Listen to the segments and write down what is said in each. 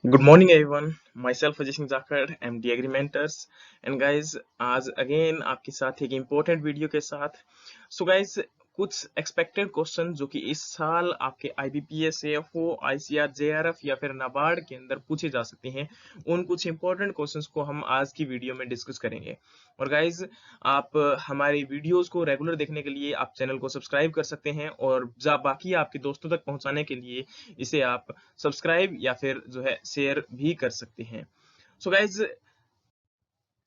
Good morning everyone. Myself Ajay Singh Jakhar MD Agrimenters and guys आज again आपके साथ एक important वीडियो के साथ. So guys कुछ expected क्वेश्चन जो कि इस साल आपके IBPS AFO ICR JRF या फिर नाबार्ड के अंदर पूछे जा सकते हैं, उन कुछ important क्वेश्चंस को हम आज की वीडियो में डिस्कस करेंगे. और गाइज आप हमारे वीडियोस को रेगुलर देखने के लिए आप चैनल को सब्सक्राइब कर सकते हैं और बाकी आपके दोस्तों तक पहुंचाने के लिए इसे आप सब्सक्राइब या फिर जो है शेयर भी कर सकते हैं. सो गाइज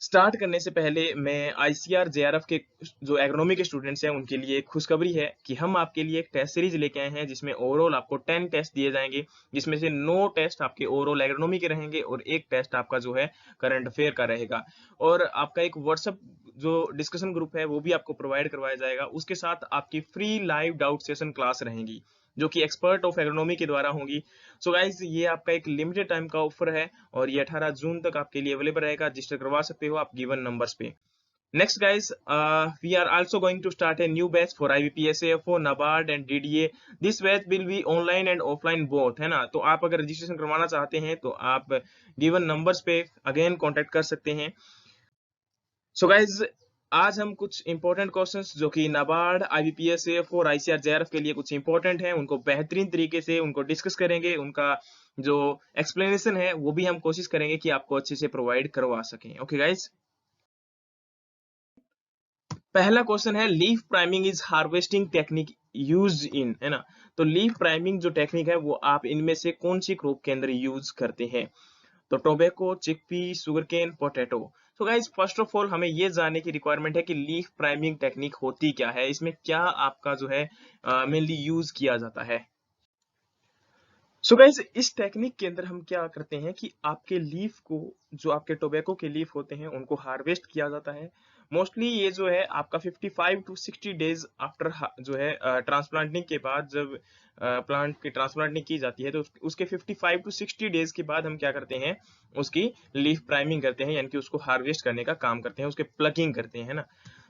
स्टार्ट करने से पहले मैं ICR JRF के जो एग्रोनॉमी के स्टूडेंट्स हैं उनके लिए एक खुशखबरी है कि हम आपके लिए एक टेस्ट सीरीज लेके आए हैं जिसमें ओवरऑल आपको 10 टेस्ट दिए जाएंगे, जिसमें से 9 टेस्ट आपके ओवरऑल एग्रोनॉमी के रहेंगे और एक टेस्ट आपका जो है करंट अफेयर का रहेगा. और आपका एक व्हाट्सएप जो डिस्कशन ग्रुप है वो भी आपको प्रोवाइड करवाया जाएगा. उसके साथ आपकी free live doubt session class रहेंगी जो कि एक्सपर्ट ऑफ एग्रोनॉमी के द्वारा होंगी. सो गाइज ये आपका एक लिमिटेड टाइम का ऑफर है और ये 18 जून तक आपके लिए अवेलेबल रहेगा. रजिस्टर करवा सकते हो आप गिवन नंबर्स पे. Next guys, we are also going to start a new batch for IBPS AFO, NABARD and DDA. This batch will be online and offline both, है ना. तो आप अगर रजिस्ट्रेशन करवाना चाहते हैं तो आप गिवन नंबर्स पे अगेन कांटेक्ट कर सकते हैं. सो गाइज आज हम कुछ इंपॉर्टेंट क्वेश्चंस जो कि नाबार्ड IBPS AFO और ICR JRF के लिए कुछ इंपॉर्टेंट हैं उनको बेहतरीन तरीके से उनको डिस्कस करेंगे. उनका जो एक्सप्लेनेशन है वो भी हम कोशिश करेंगे कि आपको अच्छे से प्रोवाइड करवा सकें. ओके गाइज, पहला क्वेश्चन है leaf priming is harvesting technique use in, है ना. तो लीफ प्राइमिंग जो टेक्निक है वो आप इनमें से कौन सी क्रॉप के अंदर यूज करते हैं? तो टोबैको, चिकपी, सुगरकेन, पोटैटो. तो गाइज फर्स्ट ऑफ ऑल हमें ये जानने की रिक्वायरमेंट है कि लीफ प्राइमिंग टेक्निक होती क्या है, इसमें क्या आपका जो है मेनली यूज किया जाता है. सो गाइज इस टेक्निक के अंदर हम क्या करते हैं कि आपके लीफ को, जो आपके टोबैको के लीफ होते हैं उनको हार्वेस्ट किया जाता है. मोस्टली ये जो है आपका 55 टू 60 डेज आफ्टर जो है ट्रांसप्लांटिंग के बाद, जब प्लांट की ट्रांसप्लांटिंग की जाती है तो उसके 55 टू 60 डेज के बाद हम क्या करते हैं, उसकी लीफ प्राइमिंग करते हैं, यानी कि उसको हार्वेस्ट करने का काम करते हैं, उसके प्लकिंग करते हैं, है ना.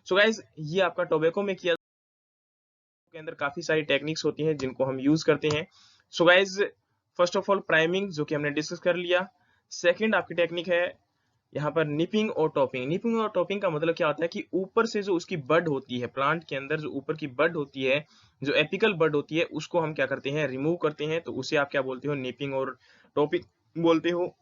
सो गाइज ये आपका टोबैको में किया के अंदर काफी सारी टेक्निक्स होती हैं जिनको हम यूज करते हैं. So guys first of all priming जो कि हमने डिस्कस कर लिया. सेकंड आपकी टेक्निक है यहाँ पर निपिंग और टॉपिंग. निपिंग और टॉपिंग का मतलब क्या होता है कि ऊपर से जो उसकी बड होती है, प्लांट के अंदर जो ऊपर की बड होती है, जो एपिकल बड होती है, उसको हम क्या करते हैं, रिमूव करते हैं. तो उसे आप क्या बोलते हो, निपिंग और टॉपिंग बोलते हो.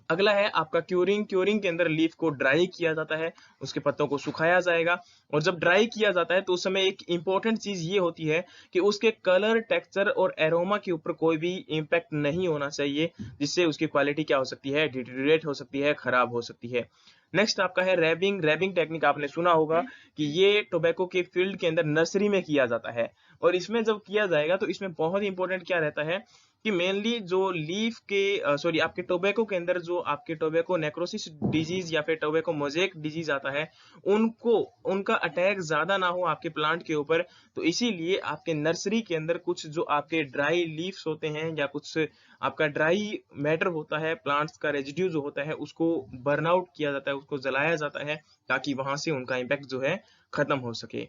अगला है आपका क्यूरिंग. क्यूरिंग के अंदर लीफ को ड्राई किया जाता है, उसके पत्तों को सुखाया जाएगा. और जब ड्राई किया जाता है तो उस समय एक इंपॉर्टेंट चीज ये होती है कि उसके कलर, टेक्सचर और एरोमा के ऊपर कोई भी इंपैक्ट नहीं होना चाहिए, जिससे उसकी क्वालिटी क्या हो सकती है, डिटेरियोरेट हो सकती है, खराब हो सकती है. नेक्स्ट आपका है रैबिंग. रैबिंग टेक्निक आपने सुना होगा कि ये टोबैको के फील्ड के अंदर नर्सरी में किया जाता है. और इसमें जब किया जाएगा तो इसमें बहुत इंपॉर्टेंट क्या रहता है कि मेनली जो लीफ के सॉरी आपके टोबैको के अंदर जो आपके टोबैको नेक्रोसिस डिजीज या फिर टोबैको मोजेक डिजीज आता है, उनको उनका अटैक ज्यादा ना हो आपके प्लांट के ऊपर. तो इसीलिए आपके नर्सरी के अंदर कुछ जो आपके ड्राई लीव्स होते हैं या कुछ आपका ड्राई मैटर होता है, प्लांट्स का रेजिड्यू जो होता है, उसको बर्न आउट किया जाता है, उसको जलाया जाता है ताकि वहां से उनका इम्पैक्ट जो है खत्म हो सके.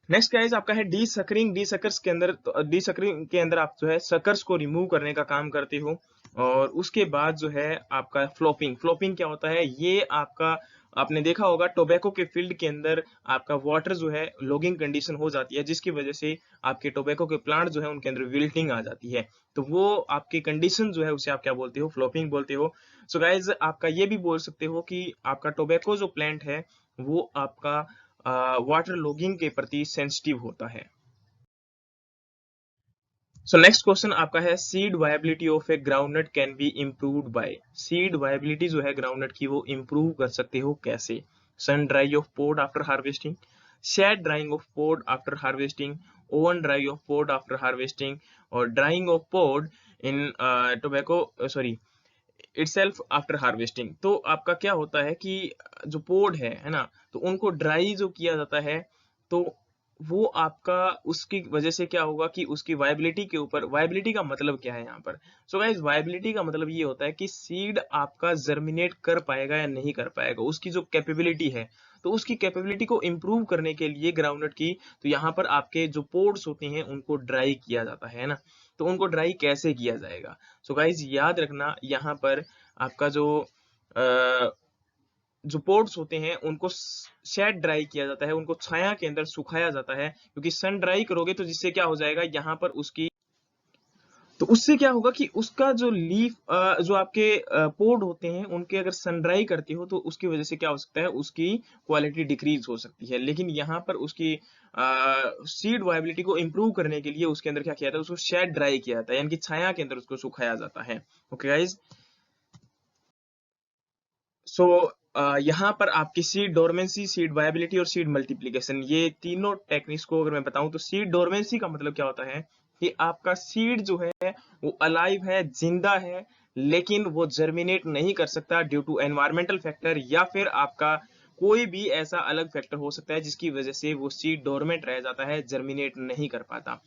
नेक्स्ट गाइस आपका है डी सकरिंग. डी सकर्स के अंदर, डी सकरिंग के अंदर आप जो है सकर्स को रिमूव करने का काम करते हो. और उसके बाद जो है आपका फ्लोपिंग. फ्लोपिंग क्या होता है, ये आपका आपने देखा होगा टोबैको के फील्ड के अंदर आपका वाटर जो है लॉगिंग कंडीशन हो जाती है, जिसकी वजह से आपके टोबैको के प्लांट जो है उनके अंदर विल्टिंग आ जाती है. तो वो आपकी कंडीशन जो है उसे आप क्या बोलते हो, फ्लोपिंग बोलते हो. सो गाइज आपका ये भी बोल सकते हो कि आपका टोबैको जो प्लांट है वो आपका वाटर लॉगिंग के प्रति सेंसिटिव होता है. सो नेक्स्ट क्वेश्चन आपका है seed viability of a groundnut can be improved by. Seed viability जो है ग्राउंडनट की वो इम्प्रूव कर सकते हो कैसे? Sun dry of pod after harvesting, shade drying of pod after harvesting, oven dry of pod after harvesting, और drying of pod in tobacco sorry itself after harvesting. तो आपका क्या होता है कि जो पोड है ना, तो उनको ड्राई जो किया जाता है तो वो आपका उसकी वजह से क्या होगा कि उसकी वायबिलिटी के ऊपर, वायबिलिटी का मतलब क्या है यहाँ पर? सो गाइस वायबिलिटी का मतलब ये होता है कि सीड आपका जर्मिनेट कर पाएगा या नहीं कर पाएगा, उसकी जो कैपेबिलिटी है. तो उसकी कैपेबिलिटी को इम्प्रूव करने के लिए ग्राउंडनट की, तो यहाँ पर आपके जो पोड्स होते हैं उनको ड्राई किया जाता है ना. तो उनको ड्राई कैसे किया जाएगा? सो गाइज याद रखना, यहाँ पर आपका जो पोड्स होते हैं उनको शेड ड्राई किया जाता है, उनको छाया के अंदर सुखाया जाता है, क्योंकि सन ड्राई करोगे तो जिससे क्या हो जाएगा, यहाँ पर उससे क्या होगा कि उसका जो लीफ जो आपके पोड होते हैं उनके अगर सन ड्राई करते हो तो उसकी वजह से क्या हो सकता है, उसकी क्वालिटी डिक्रीज हो सकती है। लेकिन यहाँ पर उसकी सीड वायबिलिटी को इम्प्रूव करने के लिए उसके अंदर क्या किया जाता है, उसको शेड ड्राई किया जाता है, यानी कि छाया के अंदर उसको सुखाया जाता है। ओके गाइज, सो यहाँ पर आपकी सीड डोरमेंसी, सीड वायबिलिटी और सीड मल्टीप्लिकेशन, ये तीनों टेक्निक्स को अगर मैं बताऊं तो सीड डोरमेंसी का मतलब क्या होता है कि आपका सीड जो है वो अलाइव है, जिंदा है, लेकिन वो जर्मिनेट नहीं कर सकता ड्यू टू एनवायरमेंटल फैक्टर, या फिर आपका कोई भी ऐसा अलग फैक्टर हो सकता है जिसकी वजह से वो सीड डोरमेंट रह जाता है, जर्मिनेट नहीं कर पाता।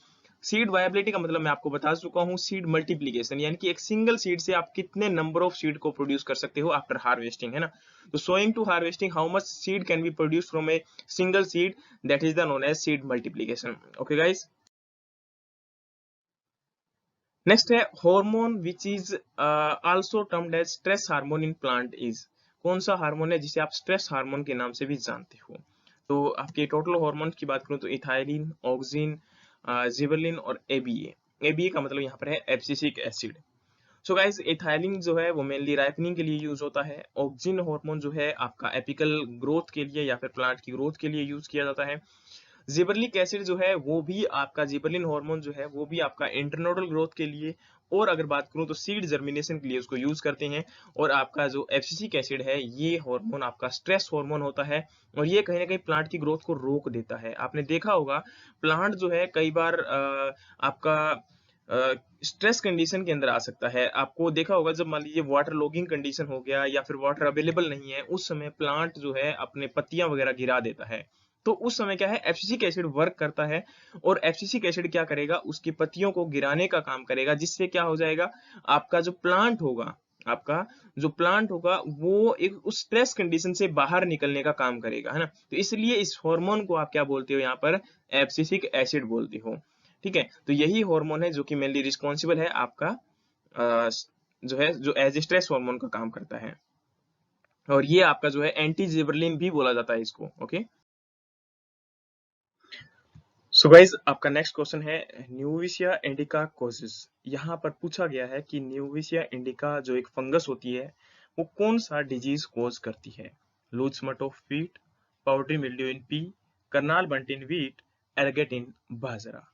सीड वायबिलिटी का मतलब मैं आपको बता चुका हूँ, सीड मल्टीप्लिकेशन, यानी कि एक सिंगल सीड से आप कितने नंबर ऑफ सीड को प्रोड्यूस कर सकते हो आफ्टर हार्वेस्टिंग, है ना। तो sowing to harvesting how much seed can be produce from a single seed, that is the known as seed multiplication. Okay guys, next है hormone which is also termed as stress hormone in plant is. कौन सा hormone है जिसे आप stress hormone के नाम से भी जानते हो? तो आपके टोटल हार्मोन्स की बात करूं तो इथाइलिन, ऑक्सिन, जिबरलिन और एबीए। एबीए का मतलब यहाँ पर है abscisic acid. So guys, ethylene जो है वो मेनली राइपनिंग के लिए यूज होता है। ऑक्सिन हार्मोन जो है आपका एपिकल ग्रोथ के लिए या फिर प्लांट की ग्रोथ के लिए यूज किया जाता है। जिबरलिक एसिड जो है वो भी आपका, जिबरलिन हार्मोन जो है वो भी आपका इंटरनोडल ग्रोथ के लिए, और अगर बात करूं तो सीड जर्मिनेशन के लिए उसको यूज करते हैं। और आपका जो एब्सिसिक एसिड है ये हार्मोन आपका स्ट्रेस हार्मोन होता है, और ये कहीं ना कहीं प्लांट की ग्रोथ को रोक देता है। आपने देखा होगा प्लांट जो है कई बार आपका स्ट्रेस कंडीशन के अंदर आ सकता है। आपको देखा होगा जब मान लीजिए वाटर लॉगिंग कंडीशन हो गया या फिर वाटर अवेलेबल नहीं है, उस समय प्लांट जो है अपने पत्तियां वगैरह गिरा देता है। तो उस समय क्या है, एब्सिसिक एसिड वर्क करता है, और एब्सिसिक एसिड क्या करेगा, उसकी पत्तियों को गिराने का काम करेगा, जिससे क्या हो जाएगा, आपका जो प्लांट होगा, आपका जो प्लांट होगा वो एक उस स्ट्रेस कंडीशन से बाहर निकलने का काम करेगा, है ना। तो इसलिए इस हार्मोन को आप क्या बोलते हो, यहाँ पर एब्सिसिक एसिड बोलते हो। ठीक है, तो यही हार्मोन है जो कि मेनली रिस्पॉन्सिबल है आपका जो है, जो एज स्ट्रेस हार्मोन का काम करता है, और ये आपका जो है एंटी जिबरलिन भी बोला जाता है इसको। ओके, सो गाइज आपका नेक्स्ट क्वेश्चन है न्यूविसिया इंडिका कॉजेस। यहाँ पर पूछा गया है कि न्यूविसिया इंडिका जो एक फंगस होती है वो कौन सा डिजीज कॉज करती है? Loose spot of wheat, powdery mildew in pea, Karnal bunt in wheat, ergot in bajra.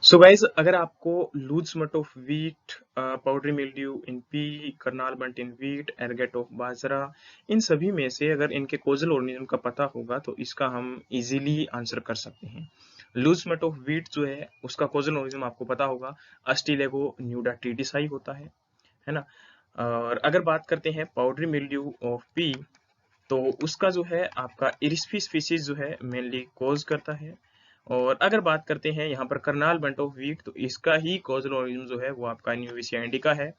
So guys अगर आपको loose spot of wheat, powdery mildew in pea, Karnal bunt in wheat, ergot of bajra, इन सभी में से अगर इनके कोजल ऑर्गेनिज्म का पता होगा तो इसका हम इजीली आंसर कर सकते हैं। लूज स्पॉट ऑफ व्हीट जो है उसका कोजल ऑर्गेनिज्म आपको पता होगा, अस्टिलेगो न्यूडा ट्रीटिसाई होता है ना। और अगर बात करते हैं पाउडरी मिल्ड्यू ऑफ पी, तो उसका जो है आपका इरिस्पी स्पीसीज जो है मेनली कॉज करता है। और अगर बात करते हैं यहाँ पर करनाल बंट ऑफ व्हीट, तो इसका ही कॉजल ऑर्गेनिज्म जो है वो आपका न्यूविसिया इंडिका है।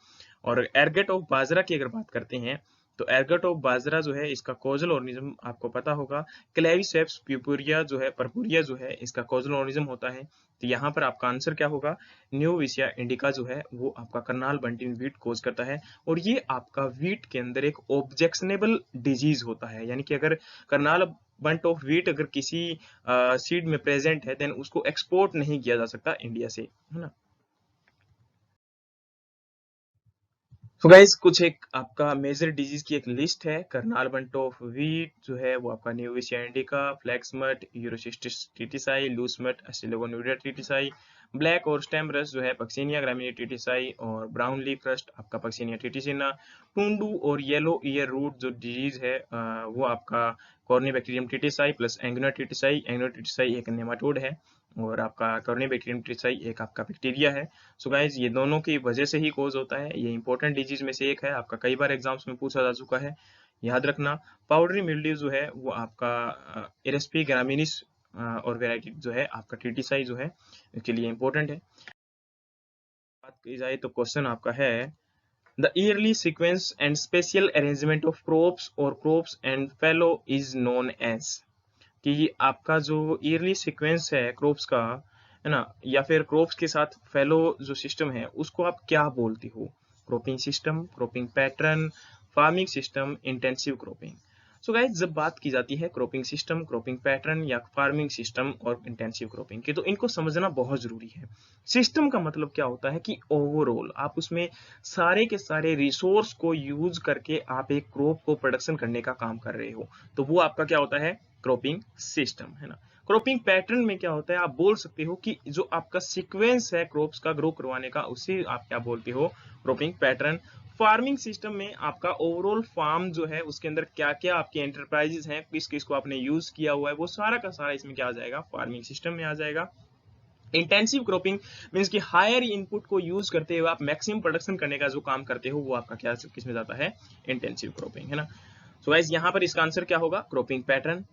और एरगेट ऑफ बाजरा की अगर बात करते हैं तो एरगेट ऑफ बाजरा जो है इसका कॉजल ऑर्गेनिज्म आपको पता होगा, क्लेविसेप्स प्यूपुरिया जो है, परपुरिया जो है इसका कॉजल ऑर्गेनिज्म होता है। तो यहाँ पर आपका आंसर क्या होगा, न्यूविसिया इंडिका जो है वो आपका करनाल बंटिन व्हीट कॉज करता है। और ये आपका व्हीट के अंदर एक ऑब्जेक्शनेबल डिजीज होता है, यानी कि अगर करनाल बंट ऑफ व्हीट अगर किसी सीड में प्रेजेंट है देन उसको एक्सपोर्ट नहीं किया जा सकता इंडिया से, है ना। तो गाइस कुछ एक आपका मेजर डिजीज की एक लिस्ट है। करनाल बंट ऑफ व्हीट जो है वो आपका न्यूविसिया इंडिका, फ्लैक्समट, यूरोसिस्टिस ट्रिटिसाई, लूसमट, एसिलोगोन्यूरिया ट्रिटिसाई, ब्लैक और स्टेम रस्ट जो है पक्सिनिया ग्रामिनी ट्रिटिसाई, और ब्राउन लीफ रस्ट आपका पक्सिनिया ट्रिटिसिना, टुंडू और येलो ईयर रूट जो डिजीज है वो आपका Corynebacterium tritici plus एंगुइना tritici. एंगुइना tritici एक नेमाटोड है, और आपका कॉर्निबैक्टीरियम ट्रिटिसाई एक आपका बैक्टीरिया है। सो गाइज ये दोनों की वजह से ही कोज होता है, ये इंपॉर्टेंट डिजीज में से एक है, आपका कई बार एग्जाम्स में पूछा जा चुका है, याद रखना। पाउडरी मिल्ड्यू जो है वो आपका एरेस्पी ग्रामिनिस और वेराइटी जो है आपका ट्रिटिसाई जो है इसके लिए इंपॉर्टेंट है। बात की जाए तो क्वेश्चन आपका है the yearly sequence and spatial arrangement of crops और crops and fallow is known as, कि आपका जो ईयरली सीक्वेंस है क्रॉप्स का है ना, या फिर क्रॉप्स के साथ फैलो जो सिस्टम है उसको आप क्या बोलते हो? Cropping system, cropping pattern, farming system, intensive cropping. So guys, जब बात की जाती है क्रॉपिंग सिस्टम, क्रॉपिंग पैटर्न या फार्मिंग सिस्टम और इंटेंसिव क्रॉपिंग की, तो इनको समझना बहुत जरूरी है। सिस्टम का मतलब क्या होता है कि ओवरऑल आप उसमें सारे के सारे रिसोर्स को यूज करके आप एक क्रॉप को प्रोडक्शन करने का काम कर रहे हो, तो वो आपका क्या होता है? क्रॉपिंग सिस्टम, है ना। क्रॉपिंग पैटर्न में क्या होता है? आप बोल सकते हो कि जो आपका सीक्वेंस है क्रॉप्स का ग्रो करवाने का, उसे आप क्या बोलते हो? Cropping pattern. फार्मिंग सिस्टम में आपका ओवरऑल फार्म जो है उसके अंदर क्या क्या आपके एंटरप्राइजेस हैं, किस किस को आपने यूज किया हुआ है, वो सारा का सारा इसमें क्या आ जाएगा? फार्मिंग सिस्टम में आ जाएगा। इंटेंसिव क्रॉपिंग मींस कि हायर इनपुट को यूज करते हुए आप मैक्सिमम प्रोडक्शन करने का जो काम करते हो, वो आपका क्या किस में जाता है? इंटेंसिव क्रॉपिंग, है ना। सो गाइस, यहाँ पर इसका आंसर क्या होगा? Cropping pattern.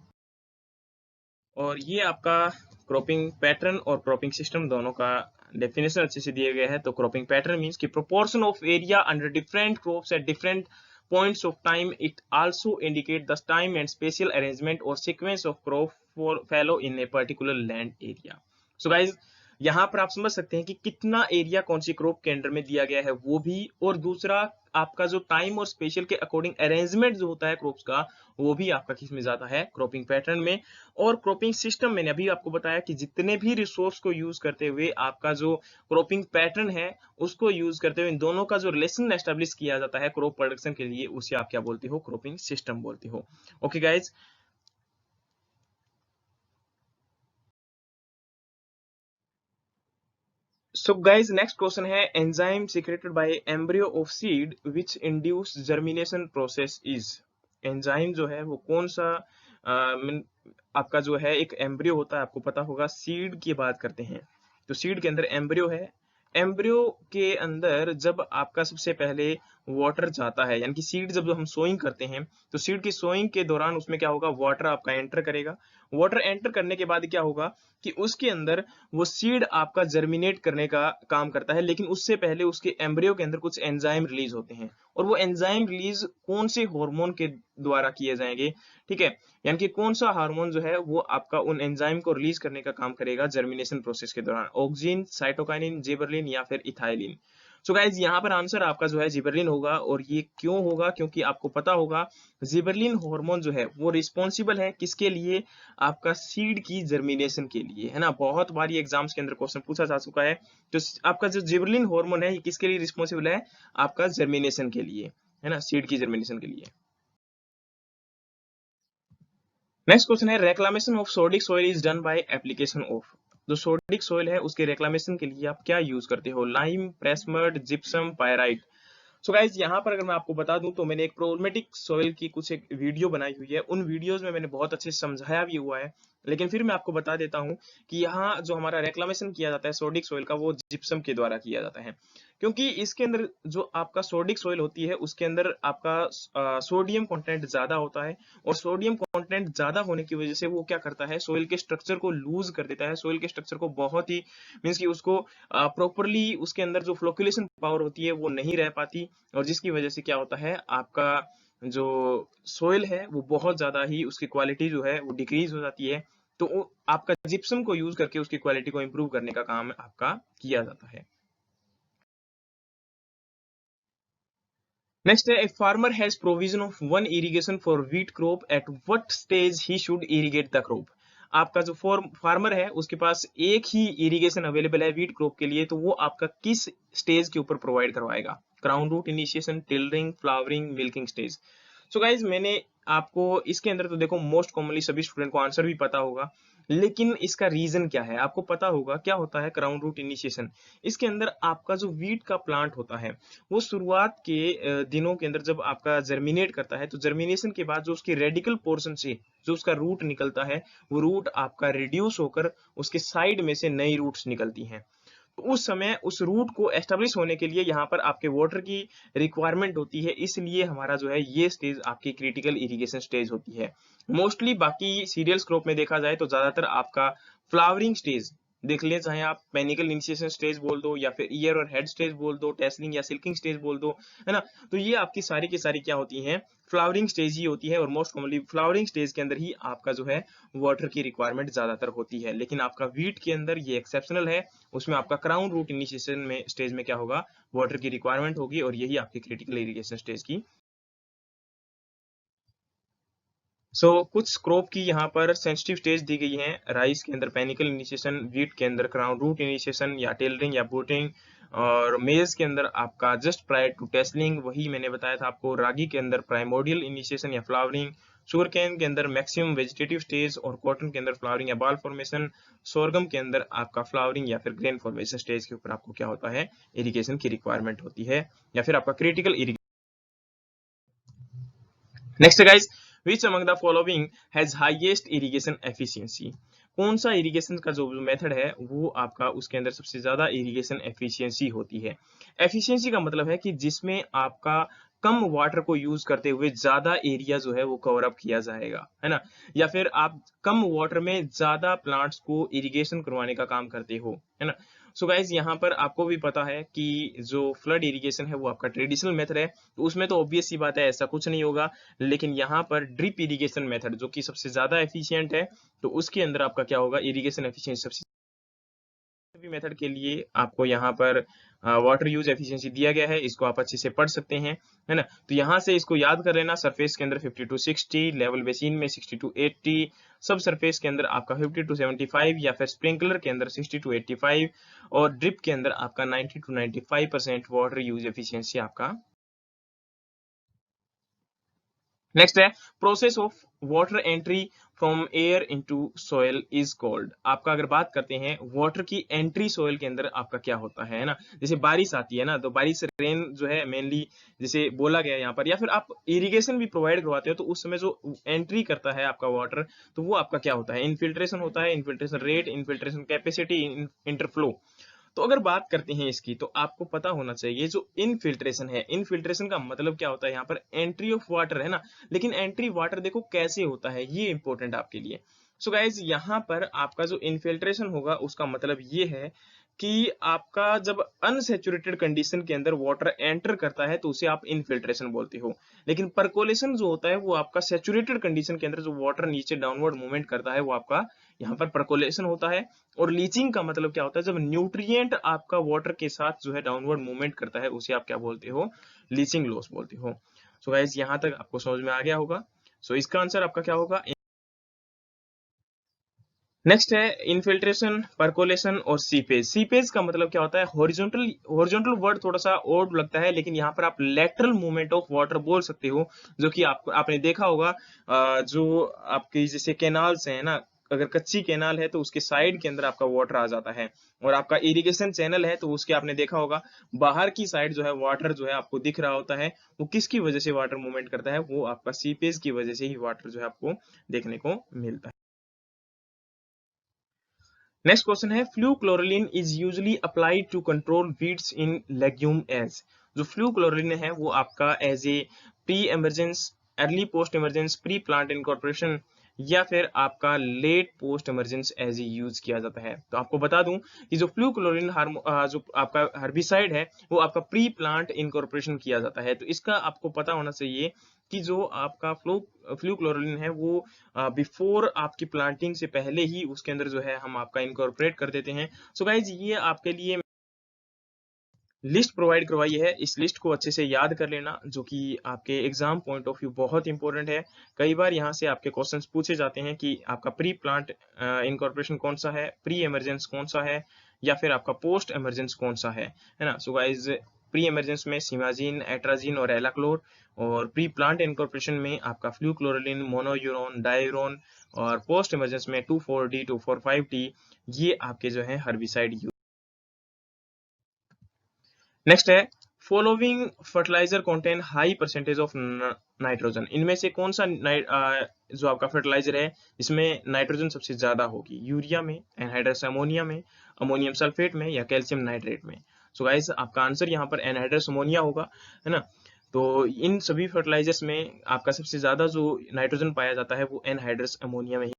और ये आपका क्रॉपिंग पैटर्न और क्रॉपिंग सिस्टम दोनों का डेफिनेशन अच्छे से दिया गया है। तो क्रॉपिंग पैटर्न मींस कि proportion of area under different crops at different points of time. It also indicate the time and spatial arrangement or sequence of crop for fallow in a particular land area. So guys, यहाँ पर आप समझ सकते हैं कि कितना area कौन सी crop के अंडर में दिया गया है वो भी, और दूसरा आपका जो टाइम और स्पेशल के अकॉर्डिंग अरेंजमेंट जो होता है क्रॉप्स का, वो भी आपका किस में जाता है? क्रॉपिंग पैटर्न में। और क्रॉपिंग सिस्टम मैंने अभी आपको बताया कि जितने भी रिसोर्स को यूज करते हुए आपका जो क्रॉपिंग पैटर्न है उसको यूज करते हुए इन दोनों का जो रिलेशन एस्टेब्लिश किया जाता है क्रॉप प्रोडक्शन के लिए, उसे आप क्या बोलते हो? क्रॉपिंग सिस्टम बोलते हो। Okay guys, so guys, next question है enzyme secreted by embryo of seed which induce germination process is। Enzyme जो है वो कौन सा आपका जो है एक एम्ब्रियो होता है, आपको पता होगा। सीड की बात करते हैं तो सीड के अंदर एम्ब्रियो है। एम्ब्रियो के अंदर जब आपका सबसे पहले वाटर जाता है, यानी कि सीड जब हम सोइंग करते हैं तो सीड की सोइंग के दौरान उसमें क्या होगा? वाटर आपका एंटर करेगा। वाटर एंटर करने के बाद क्या होगा कि उसके अंदर वो सीड आपका जर्मिनेट करने का काम करता है, लेकिन उससे पहले उसके एम्ब्रियो के अंदर कुछ एंजाइम रिलीज होते हैं, और वो एंजाइम रिलीज कौन से हार्मोन के द्वारा किए जाएंगे? ठीक है, यानी कि कौन सा हार्मोन जो है वो आपका उन एंजाइम को रिलीज करने का काम करेगा जर्मिनेशन प्रोसेस के दौरान? ऑक्सिन, साइटोकाइनिन, जिबरलिन या फिर इथाइलिन। सो गाइज, यहाँ पर आंसर आपका जो है जिबरलिन होगा। और ये क्यों होगा? क्योंकि आपको पता होगा जिबरलिन हार्मोन जो है वो रिस्पॉन्सिबल है किसके लिए? आपका सीड की जर्मिनेशन के लिए, है ना। बहुत बार ये एग्जाम्स के अंदर क्वेश्चन पूछा जा चुका है। तो आपका जो जिबरलिन हार्मोन है ये किसके लिए रिस्पॉन्सिबल है? आपका जर्मिनेशन के लिए, है ना, सीड की जर्मिनेशन के लिए। नेक्स्ट क्वेश्चन है reclamation of sodic soil is done by application of. जो सोडिक सॉइल है उसके रेक्लामेशन के लिए आप क्या यूज करते हो? Lime, press mud, gypsum, pyrite. So guys, यहाँ पर अगर मैं आपको बता दूं तो मैंने एक प्रोमेटिक सॉइल की कुछ एक वीडियो बनाई हुई है। उन वीडियोस में मैंने बहुत अच्छे से समझाया भी हुआ है, लेकिन फिर मैं आपको बता देता हूँ कि यहाँ जो हमारा रेक्लामेशन किया जाता है सोडिक सॉइल का, वो जिप्सम के द्वारा किया जाता है। क्योंकि इसके अंदर जो आपका सोडिक सॉइल होती है उसके अंदर आपका सोडियम कंटेंट ज्यादा होता है, और सोडियम कंटेंट ज्यादा होने की वजह से वो क्या करता है? सॉइल के स्ट्रक्चर को लूज कर देता है। सॉइल के स्ट्रक्चर को बहुत ही मीन्स कि उसको प्रॉपरली उसके अंदर जो फ्लोकुलेशन पावर होती है वो नहीं रह पाती, और जिसकी वजह से क्या होता है? आपका जो सोइल है वो बहुत ज्यादा ही उसकी क्वालिटी जो है वो डिक्रीज हो जाती है। तो आपका जिप्सम को यूज करके उसकी क्वालिटी को इंप्रूव करने का काम आपका किया जाता है। नेक्स्ट है, a farmer has provision of one irrigation for wheat crop, at what stage he should irrigate the crop. आपका जो फार्मर है उसके पास एक ही इरिगेशन अवेलेबल है व्हीट क्रॉप के लिए, तो वो आपका किस स्टेज के ऊपर प्रोवाइड करवाएगा? Crown root initiation, tillering, flowering, milking stage. So guys, मैंने आपको इसके अंदर तो देखो मोस्ट कॉमनली सभी स्टूडेंट को आंसर भी पता होगा, लेकिन इसका रीजन क्या है आपको पता होगा। क्या होता है क्राउन रूट इनिशिएशन? इसके अंदर आपका जो वीट का प्लांट होता है वो शुरुआत के दिनों के अंदर जब आपका जर्मिनेट करता है, तो जर्मिनेशन के बाद जो उसकी रेडिकल पोर्शन से जो उसका रूट निकलता है, वो रूट आपका रिड्यूस होकर उसके साइड में से नई रूट्स निकलती हैं। तो उस समय उस रूट को एस्टेब्लिश होने के लिए यहाँ पर आपके वाटर की रिक्वायरमेंट होती है, इसलिए हमारा जो है ये स्टेज आपकी क्रिटिकल इरिगेशन स्टेज होती है। मोस्टली बाकी सीरियल्स क्रॉप में देखा जाए तो ज्यादातर आपका फ्लावरिंग स्टेज देख लें, चाहे आप पेनिकल इनिशिएशन स्टेज बोल दो या फिर ईयर और हेड स्टेज बोल दो, टेसलिंग या सिल्किंग स्टेज बोल दो, है ना? तो ये आपकी सारी की सारी क्या होती हैं, फ्लावरिंग स्टेज ही होती है और मोस्ट कॉमनली फ्लावरिंग स्टेज के अंदर ही आपका जो है वाटर की रिक्वायरमेंट ज्यादातर होती है। लेकिन आपका वीट के अंदर ये एक्सेप्शनल है, उसमें आपका क्राउन रूट इनिशिएशन में स्टेज में क्या होगा, वाटर की रिक्वायरमेंट होगी और यही आपकी क्रिटिकल इरिगेशन स्टेज की। कुछ क्रॉप की यहाँ पर सेंसिटिव स्टेज दी गई है। राइस के अंदर पेनिकल इनिशिएशन, व्हीट के अंदर क्राउन रूट इनिशिएशन या टेलरिंग या बूटिंग, और मेज के अंदर आपका जस्ट प्रायर टू टेस्लिंग, वही मैंने बताया था आपको। रागी के अंदर प्राइमोडियल इनिशिएशन या फ्लावरिंग, शुगर कैन के अंदर मैक्सिमम वेजिटेटिव स्टेज और कॉटन के अंदर फ्लावरिंग या बाल फॉर्मेशन, सोरगम के अंदर आपका फ्लावरिंग या फिर ग्रेन फॉर्मेशन स्टेज के ऊपर आपको क्या होता है, इरिगेशन की रिक्वायरमेंट होती है या फिर आपका critical irrigation. Next guys, which among the following has highest irrigation efficiency? कौन सा इरिगेशन का जो मेथड है वो आपका उसके अंदर सबसे ज्यादा इरिगेशन एफिशिएंसी होती है। एफिशिएंसी का मतलब है कि जिसमें आपका कम वाटर को यूज करते हुए ज्यादा एरिया जो है वो कवर अप किया जाएगा, है ना? या फिर आप कम वाटर में ज्यादा प्लांट्स को इरिगेशन करवाने का काम करते हो, है ना? सो गाइज, यहाँ पर आपको भी पता है कि जो फ्लड इरिगेशन है वो आपका ट्रेडिशनल मेथड है, तो उसमें तो ऑब्वियस सी बात है ऐसा कुछ नहीं होगा। लेकिन यहाँ पर ड्रिप इरिगेशन मेथड जो कि सबसे ज्यादा एफिशिएंट है, तो उसके अंदर आपका क्या होगा, इरिगेशन एफिशिएंसी सबसे भी मेथड के लिए आपको यहाँ पर वाटर यूज एफिशिएंसी दिया गया है, इसको आप अच्छे से पढ़ सकते हैं, है ना? तो यहाँ से इसको याद कर लेना। सरफेस के अंदर 50 to 60, लेवल बेसिन में 60 to 80, सब सरफेस के अंदर आपका 50 to 75 या फिर स्प्रिंकलर के अंदर 60 to 85 और ड्रिप के अंदर आपका 90 to 95% वाटर यूज एफिशिएंसी आपका। नेक्स्ट है, process of water entry from air into soil is called. आपका अगर बात करते हैं वाटर की एंट्री सॉइल के अंदर आपका क्या होता है ना? जैसे बारिश आती है ना, तो बारिश रेन जो है मेनली जैसे बोला गया यहाँ पर, या फिर आप इरिगेशन भी प्रोवाइड करवाते हो तो उस समय जो एंट्री करता है आपका वाटर, तो वो आपका क्या होता है, इनफिल्ट्रेशन होता है। Infiltration rate, infiltration capacity, interflow. तो अगर बात करते हैं इसकी, तो आपको पता होना चाहिए जो इनफिल्ट्रेशन है, इनफिल्ट्रेशन का मतलब क्या होता है, यहाँ पर एंट्री ऑफ वाटर है ना? लेकिन एंट्री वाटर देखो कैसे होता है, ये इंपॉर्टेंट आपके लिए। सो गाइज, यहाँ पर आपका जो इनफिल्ट्रेशन होगा उसका मतलब ये है कि आपका जब अनसेचुरेटेड कंडीशन के अंदर वाटर एंटर करता है तो उसे आप इनफिल्ट्रेशन बोलते हो। लेकिन परकोलेशन जो होता है वो आपका सेचुरेटेड कंडीशन के अंदर जो वाटर नीचे डाउनवर्ड मूवमेंट करता है वो आपका यहाँ पर परकोलेशन होता है। और लीचिंग का मतलब क्या होता है, जब न्यूट्रिएंट आपका वाटर के साथ जो है डाउनवर्ड मूवमेंट करता है उसे आप क्या बोलते हो, लीचिंग लॉस बोलते हो। सो गाइस, यहाँ तक आपको समझ में आ गया होगा। सो इसका आंसर आपका क्या होगा। नेक्स्ट है इनफिल्ट्रेशन, परकोलेशन और सीपेज। सीपेज का मतलब क्या होता है, हॉरिजॉन्टल। हॉरिजॉन्टल वर्ड थोड़ा सा ऑड लगता है, लेकिन यहाँ पर आप लेटरल मूवमेंट ऑफ वाटर बोल सकते हो, जो कि आपने देखा होगा जो आपकी जैसे कैनाल्स हैं ना, अगर कच्ची कैनाल है तो उसके साइड के अंदर आपका वाटर आ जाता है, और आपका इरिगेशन चैनल है तो उसके आपने देखा होगा बाहर की साइड जो है वाटर जो है आपको दिख रहा होता है। वो किसकी वजह से वाटर मूवमेंट करता है, वो आपका सीपेज की वजह से ही वाटर जो है आपको देखने को मिलता है। नेक्स्ट क्वेश्चन है, fluchloralin is usually applied to control weeds in legumes. जो फ्लू क्लोरलिन है वो आपका as a pre emergence, early post emergence, pre plant incorporation या फिर आपका late post emergence as a use किया जाता है। तो आपको बता दूं कि जो फ्लू क्लोरिन जो आपका हर्बिसाइड है वो आपका प्री प्लांट इनकॉर्पोरेशन किया जाता है। तो इसका आपको पता होना चाहिए कि जो आपका फ्लू क्लोरिन है वो बिफोर आपकी प्लांटिंग से पहले ही उसके अंदर जो है हम आपका इनकॉर्पोरेट कर देते हैं। सो गाइज, ये आपके लिए लिस्ट प्रोवाइड करवाई है, इस लिस्ट को अच्छे से याद कर लेना, जो कि आपके एग्जाम पॉइंट ऑफ व्यू बहुत इंपॉर्टेंट है। कई बार यहाँ से आपके क्वेश्चंस पूछे जाते हैं कि आपका प्री प्लांट इनकॉर्पोरेशन कौन सा है, प्री इमरजेंस कौन सा है, या फिर आपका पोस्ट इमरजेंस कौन सा है ना? सो गाइज, प्री इमरजेंस में सिमाजीन, एट्राजीन और एलाक्लोर, और प्री प्लांट इनकॉर्पोरेशन में आपका फ्लूक्लोरिन, मोनोयूरोन, डायूरोन, और पोस्ट इमरजेंस में 2,4-D 2,4,5-T, ये आपके जो है हर्बिसाइड। नेक्स्ट है, following fertiliser contain high percentage of nitrogen. इनमें से कौन सा जो आपका फर्टिलाइजर है इसमें नाइट्रोजन सबसे ज्यादा होगी, यूरिया में, एनहाइड्रस अमोनिया में, अमोनियम सल्फेट में, या कैल्शियम नाइट्रेट में? सो गाइस, आपका आंसर यहाँ पर एनहाइड्रस अमोनिया होगा, है ना? तो इन सभी फर्टिलाइजर्स में आपका सबसे ज्यादा जो नाइट्रोजन पाया जाता है वो एनहाइड्रस अमोनिया में ही।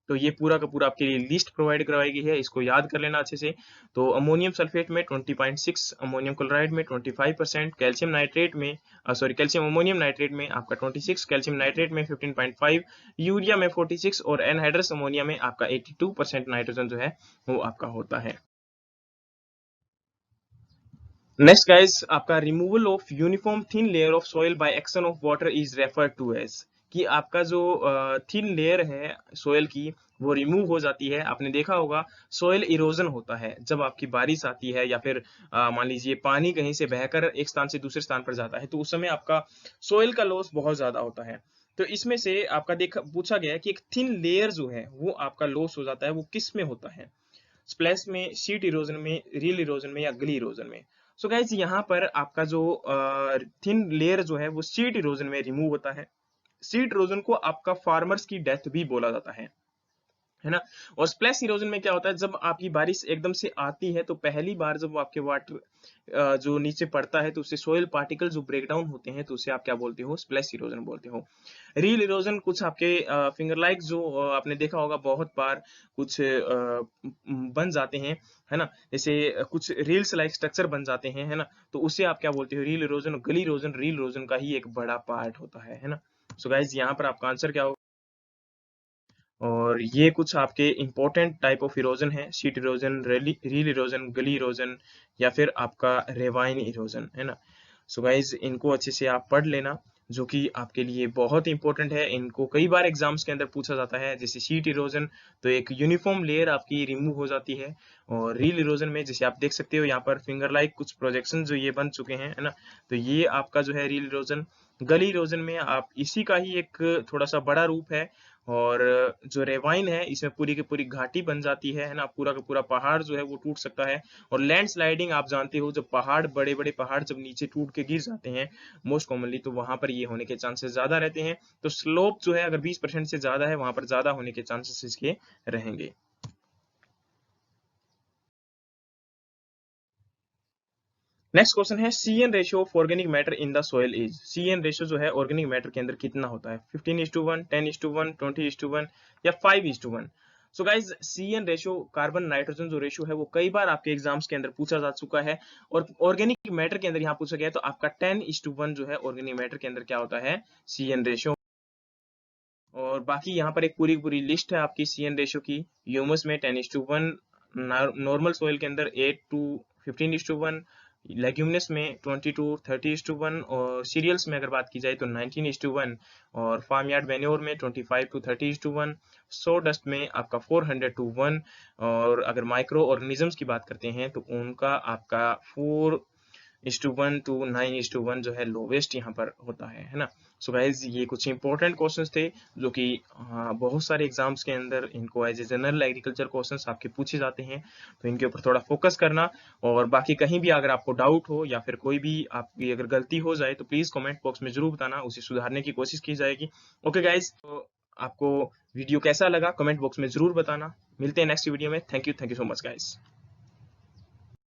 तो ये पूरा का पूरा आपके लिए लिस्ट प्रोवाइड करवाई गई है, इसको याद कर लेना अच्छे से। तो अमोनियम सल्फेट में 20.6, अमोनियम क्लोराइड में 25%, कैल्शियम नाइट्रेट में कैल्शियम अमोनियम नाइट्रेट में आपका 26, कैल्शियम नाइट्रेट में 15.5, यूरिया में 46 और एनहाइड्रस अमोनिया में आपका 82% नाइट्रोजन जो है वो आपका होता है। नेक्स्ट गाइस, आपका removal of uniform thin layer of soil by action of water is referred to as, कि आपका जो थिन लेयर है सॉइल की वो रिमूव हो जाती है। आपने देखा होगा सॉइल इरोजन होता है जब आपकी बारिश आती है या फिर मान लीजिए पानी कहीं से बहकर एक स्थान से दूसरे स्थान पर जाता है, तो उस समय आपका सॉइल का लॉस बहुत ज्यादा होता है। तो इसमें से आपका देखा पूछा गया है कि एक थिन लेयर जो है वो आपका लॉस हो जाता है, वो किस में होता है? स्प्लैश में, शीट इरोजन में, रील इरोजन में या गली इरोजन में? सो गाइज यहाँ पर आपका जो थिन लेयर जो है वो शीट इरोजन में रिमूव होता है। शीट इरोजन को आपका फार्मर्स की डेथ भी बोला जाता है ना। और स्प्लैश इरोजन में क्या होता है, जब आपकी बारिश एकदम से आती है तो पहली बार जब वो आपके वाटर जो नीचे पड़ता है तो उससे सोइल पार्टिकल जो ब्रेक डाउन होते हैं तो उसे आप क्या बोलते हो? स्प्लैश इरोजन बोलते हो। रील इरोजन कुछ आपके फिंगर लाइक जो आपने देखा होगा बहुत बार कुछ बन जाते हैं, है ना, जैसे कुछ रील्स लाइक स्ट्रक्चर बन जाते हैं, है ना, तो उसे आप क्या बोलते हो? Reel erosion. गली इरोजन रील इरोजन का ही एक बड़ा पार्ट होता है ना। सो गाइज यहाँ पर आपका आंसर क्या होगा? और ये कुछ आपके इंपॉर्टेंट टाइप ऑफ इरोजन है, शीट इरोजन, रील इरोजन, गली इरोजन या फिर आपका रेवाइन इरोजन, है ना। सो गाइज इनको अच्छे से आप पढ़ लेना, जो कि आपके लिए बहुत इंपॉर्टेंट है। इनको कई बार एग्जाम्स के अंदर पूछा जाता है। जैसे शीट इरोजन तो एक यूनिफॉर्म लेयर आपकी रिमूव हो जाती है, और रील इरोजन में जैसे आप देख सकते हो यहाँ पर फिंगर लाइक कुछ प्रोजेक्शन जो ये बन चुके हैं, है ना, तो ये आपका जो है रील इरोजन। गली इरोजन में आप इसी का ही एक थोड़ा सा बड़ा रूप है, और जो रेवाइन है इसमें पूरी की पूरी घाटी बन जाती है ना, पूरा का पूरा पहाड़ जो है वो टूट सकता है। और लैंड स्लाइडिंग आप जानते हो, जब पहाड़ बड़े बड़े पहाड़ जब नीचे टूट के गिर जाते हैं मोस्ट कॉमनली, तो वहां पर ये होने के चांसेस ज्यादा रहते हैं। तो स्लोप जो है अगर 20% से ज्यादा है वहां पर ज्यादा होने के चांसेस इसके रहेंगे। नेक्स्ट क्वेश्चन है, C N ratio of organic matter in the soil is. C N ratio जो है ऑर्गेनिक मैटर के अंदर कितना होता है? 15:1, 10:1, 20:1 या 5:1? So guys C N ratio, carbon nitrogen जो रेशियो है वो कई बार आपके एग्जाम्स के अंदर पूछा जा चुका है, और ऑर्गेनिक मैटर के अंदर यहाँ पूछा गया है, तो आपका 10:1 जो है ऑर्गेनिक मैटर के अंदर क्या होता है? C N ratio. और बाकी यहाँ पर एक पूरी पूरी लिस्ट है आपकी सी एन रेशियो की। ह्यूमस में 10:1, नॉर्मल सॉइल के अंदर 8:15:1, लेग्यूमिनस में 20:30:1, और सीरियल्स में अगर बात की जाए तो 19:1, और फार्म यार्ड मैन्योर में 25:30:1, सो डस्ट में आपका 400:1, और अगर माइक्रो ऑर्गेनिजम्स की बात करते हैं तो उनका आपका 4:1 to 9:1 जो है लोवेस्ट यहाँ पर होता है ना। सो गाइज ये कुछ इंपॉर्टेंट क्वेश्चंस थे जो कि बहुत सारे एग्जाम्स के अंदर इनको as a general agriculture questions आपके पूछे जाते हैं, तो इनके ऊपर थोड़ा फोकस करना। और बाकी कहीं भी अगर आपको डाउट हो या फिर कोई भी आपकी अगर गलती हो जाए तो प्लीज कमेंट बॉक्स में जरूर बताना, उसे सुधारने की कोशिश की जाएगी। ओके गाइज, तो आपको वीडियो कैसा लगा कमेंट बॉक्स में जरूर बताना। मिलते हैं नेक्स्ट वीडियो में। Thank you so much guys.